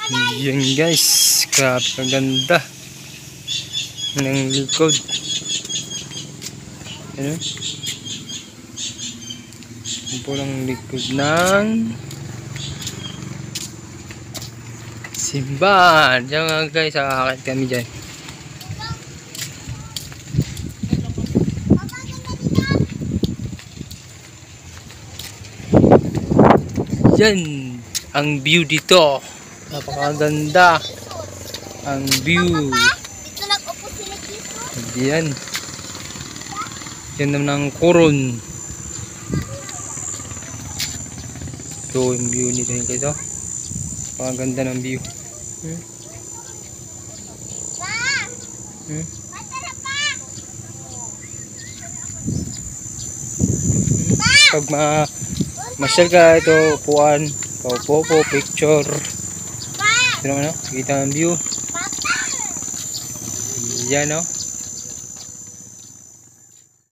Yan guys, grabe kaganda ng likod. Ano? Yan po lang likod ng simbahan. Diyan nga guys, akakit kami dyan. Yan ang view dito. Napakaganda ang view. Dito nag-upo sila dito. Yan. Yan naman ang koron. Ito yung view nito yung guys. Napakaganda ng view. Pag masyal ka ito, upuan, paupo po, picture. Ito naman, kita ang view. Yan o.